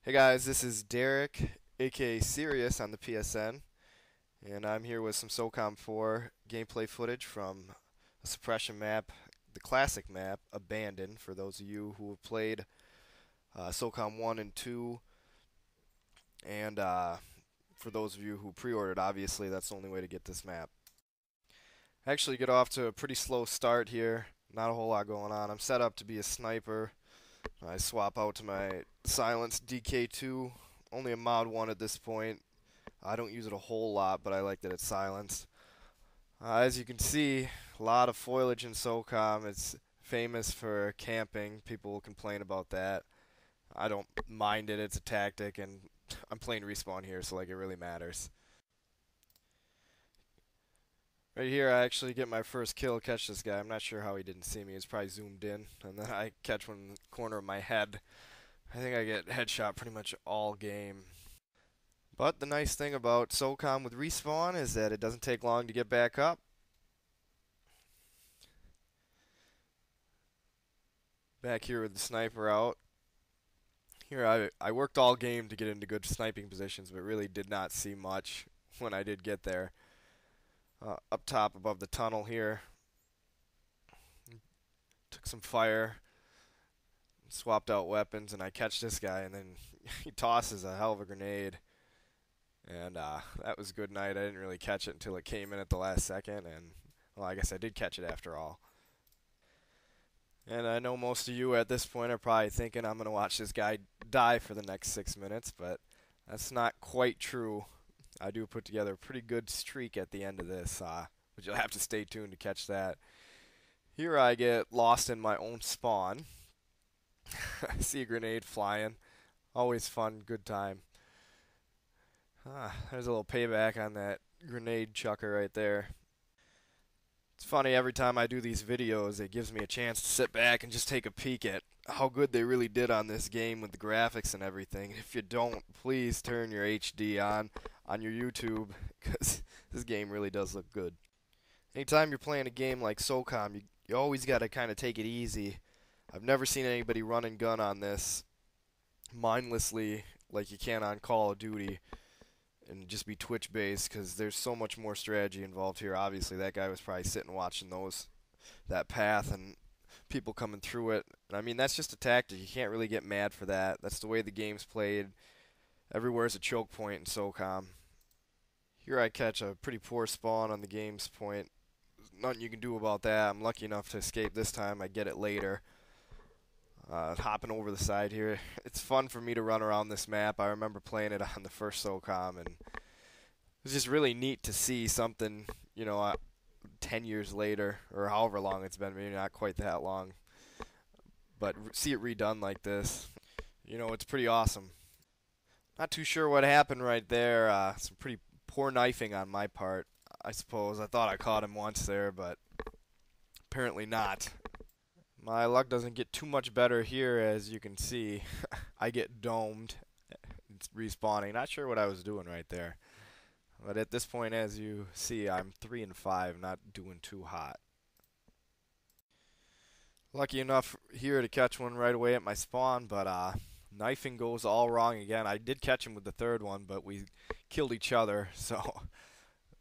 Hey guys, this is Derek, aka Sirius on the PSN, and I'm here with some Socom 4 gameplay footage from a suppression map, the classic map, Abandoned, for those of you who have played Socom 1 and 2, and for those of you who pre-ordered, obviously that's the only way to get this map. I actually get off to a pretty slow start here, not a whole lot going on. I'm set up to be a sniper. I swap out to my silenced DK2, only a mod 1 at this point. I don't use it a whole lot, but I like that it's silenced. As you can see, a lot of foliage in SOCOM. It's famous for camping. People will complain about that. I don't mind it. It's a tactic, and I'm playing respawn here, so like it really matters. Right here, I actually get my first kill, catch this guy. I'm not sure how he didn't see me. He's probably zoomed in, and then I catch one in the corner of my head. I think I get headshot pretty much all game. But the nice thing about SOCOM with respawn is that it doesn't take long to get back up. Back here with the sniper out. Here I worked all game to get into good sniping positions, but really did not see much when I did get there. Up top above the tunnel here. Took some fire. Swapped out weapons, and I catch this guy, and then he tosses a hell of a grenade. And that was a good night. I didn't really catch it until it came in at the last second, and well, I guess I did catch it after all. And I know most of you at this point are probably thinking I'm going to watch this guy die for the next 6 minutes, but that's not quite true. I do put together a pretty good streak at the end of this, but you'll have to stay tuned to catch that. Here I get lost in my own spawn. I see a grenade flying. Always fun, good time. There's a little payback on that grenade chucker right there. It's funny, every time I do these videos, it gives me a chance to sit back and just take a peek at how good they really did on this game with the graphics and everything. If you don't, please turn your HD on your YouTube, because this game really does look good. Anytime you're playing a game like SOCOM, you always got to kind of take it easy. I've never seen anybody run and gun on this mindlessly like you can on Call of Duty and just be Twitch based, because there's so much more strategy involved here. Obviously that guy was probably sitting watching that path and people coming through it. And I mean, that's just a tactic. You can't really get mad for that. That's the way the game's played. Everywhere's a choke point in SOCOM. Here I catch a pretty poor spawn on the game's point. There's nothing you can do about that. I'm lucky enough to escape this time. I get it later. Hopping over the side here. It's fun for me to run around this map. I remember playing it on the first SOCOM, and it was just really neat to see something, 10 years later, or however long it's been, maybe not quite that long, but see it redone like this. It's pretty awesome. Not too sure what happened right there. Some pretty poor knifing on my part, I suppose. I thought I caught him once there, but apparently not. My luck doesn't get too much better here, as you can see. I get domed. It's respawning. Not sure what I was doing right there. But at this point, as you see, I'm 3 and 5, not doing too hot. Lucky enough here to catch one right away at my spawn, but knifing goes all wrong again. I did catch him with the third one, but we killed each other, so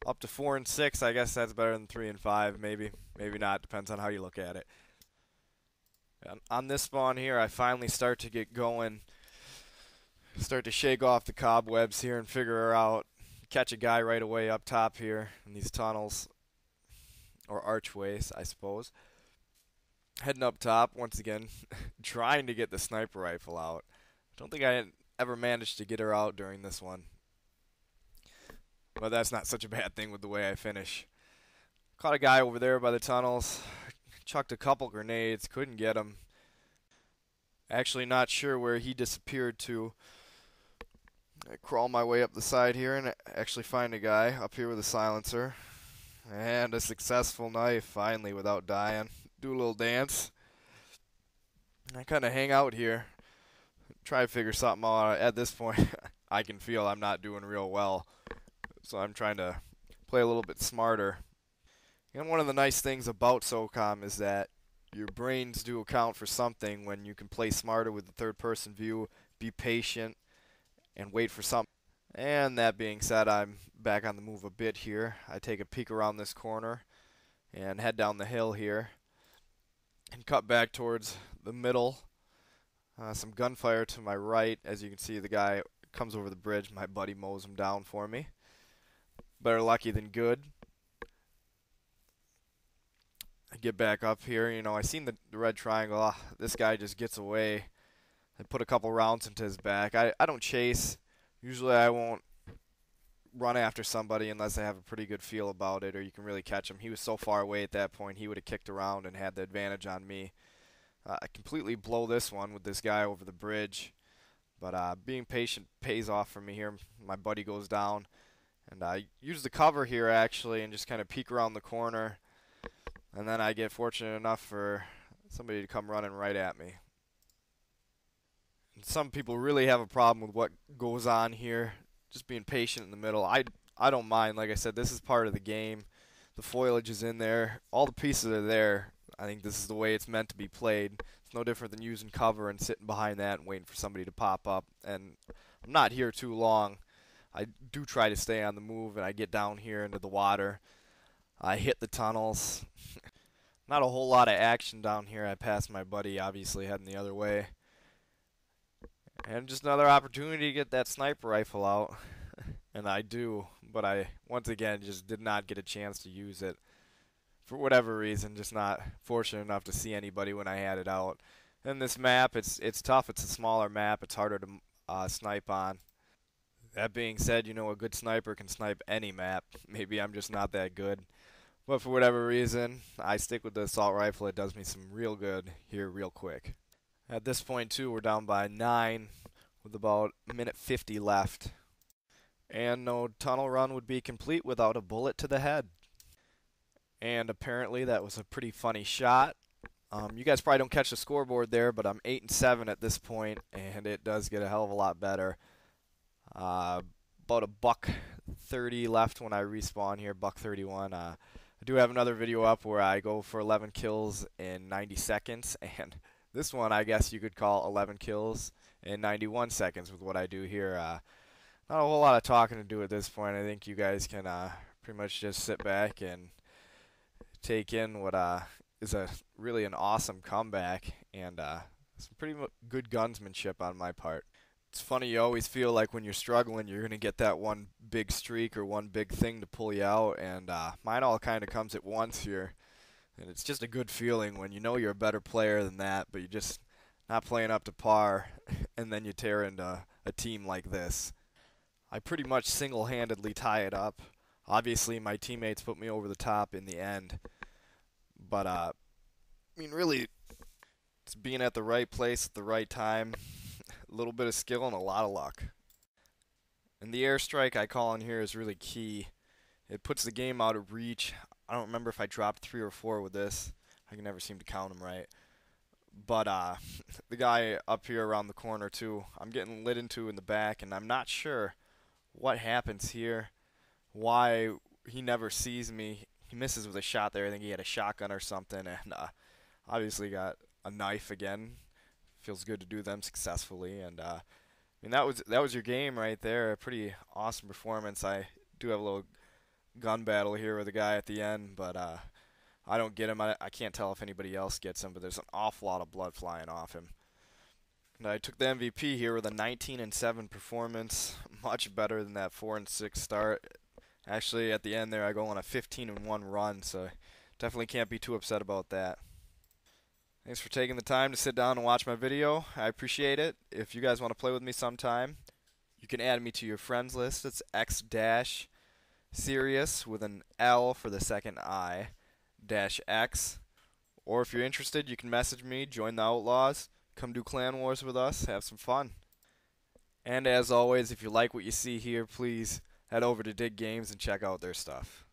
up to 4 and 6, I guess that's better than 3 and 5, maybe. Maybe not, depends on how you look at it. On this spawn here, I finally start to get going, start to shake off the cobwebs here and figure her out. Catch a guy right away up top here in these tunnels, or archways, I suppose. Heading up top, once again, trying to get the sniper rifle out. Don't think I ever managed to get her out during this one. But that's not such a bad thing with the way I finish. Caught a guy over there by the tunnels. Chucked a couple grenades, couldn't get him. Actually not sure where he disappeared to. I crawl my way up the side here and actually find a guy up here with a silencer. And a successful knife, finally, without dying. Do a little dance. I kind of hang out here. Try to figure something out. At this point, I can feel I'm not doing real well. So I'm trying to play a little bit smarter. And one of the nice things about SOCOM is that your brains do account for something when you can play smarter with the third-person view, be patient, and wait for something. And that being said, I'm back on the move a bit here. I take a peek around this corner and head down the hill here and cut back towards the middle. Some gunfire to my right. As you can see, the guy comes over the bridge. My buddy mows him down for me. Better lucky than good. I get back up here. You know, I seen the red triangle. This guy just gets away. I put a couple rounds into his back. I don't chase. Usually I won't run after somebody unless I have a pretty good feel about it or you can really catch him. He was so far away at that point, he would have kicked around and had the advantage on me. I completely blow this one with this guy over the bridge. But being patient pays off for me here. My buddy goes down. And I use the cover here actually and just kind of peek around the corner. And then I get fortunate enough for somebody to come running right at me. And some people really have a problem with what goes on here. Just being patient in the middle. I don't mind. Like I said, this is part of the game. The foliage is in there. All the pieces are there. I think this is the way it's meant to be played. It's no different than using cover and sitting behind that and waiting for somebody to pop up. And I'm not here too long. I do try to stay on the move, and I get down here into the water. I hit the tunnels. Not a whole lot of action down here. I passed my buddy, obviously heading the other way. And just another opportunity to get that sniper rifle out. And I do, but I, once again, just did not get a chance to use it. For whatever reason, just not fortunate enough to see anybody when I had it out. And this map, it's tough. It's a smaller map. It's harder to snipe on. That being said, you know, a good sniper can snipe any map. Maybe I'm just not that good. But for whatever reason, I stick with the assault rifle. It does me some real good here real quick. At this point, too, we're down by 9 with about a minute 50 left. And no tunnel run would be complete without a bullet to the head. And apparently that was a pretty funny shot. You guys probably don't catch the scoreboard there, but I'm 8-7 at this point, and it does get a hell of a lot better. About a $1:30 left when I respawn here, $1:31. I do have another video up where I go for 11 kills in 90 seconds, and this one I guess you could call 11 kills in 91 seconds with what I do here. Not a whole lot of talking to do at this point. I think you guys can pretty much just sit back and take in what is really an awesome comeback and some pretty good gunsmanship on my part. It's funny, you always feel like when you're struggling, you're going to get that one big streak or one big thing to pull you out, and mine all kind of comes at once here. And it's just a good feeling when you know you're a better player than that, but you're just not playing up to par, and then you tear into a team like this. I pretty much single-handedly tie it up. Obviously, my teammates put me over the top in the end. But, I mean, really, it's being at the right place at the right time. A little bit of skill and a lot of luck. And the airstrike I call in here is really key. It puts the game out of reach. I don't remember if I dropped 3 or 4 with this. I can never seem to count them right. But the guy up here around the corner too, I'm getting lit into in the back, and I'm not sure what happens here, why he never sees me. He misses with a shot there. I think he had a shotgun or something, and obviously got a knife again. Feels good to do them successfully, and I mean that was your game right there. A pretty awesome performance. I do have a little gun battle here with a guy at the end, but I don't get him. I can't tell if anybody else gets him, but there's an awful lot of blood flying off him. And I took the MVP here with a 19-7 performance, much better than that 4-6 start. Actually, at the end there, I go on a 15-1 run, so definitely can't be too upset about that. Thanks for taking the time to sit down and watch my video. I appreciate it. If you guys want to play with me sometime, you can add me to your friends list. It's X-Serious with an L for the second I -X. Or if you're interested, you can message me, join the Outlaws, come do Clan Wars with us, have some fun. And as always, if you like what you see here, please head over to Dig Games and check out their stuff.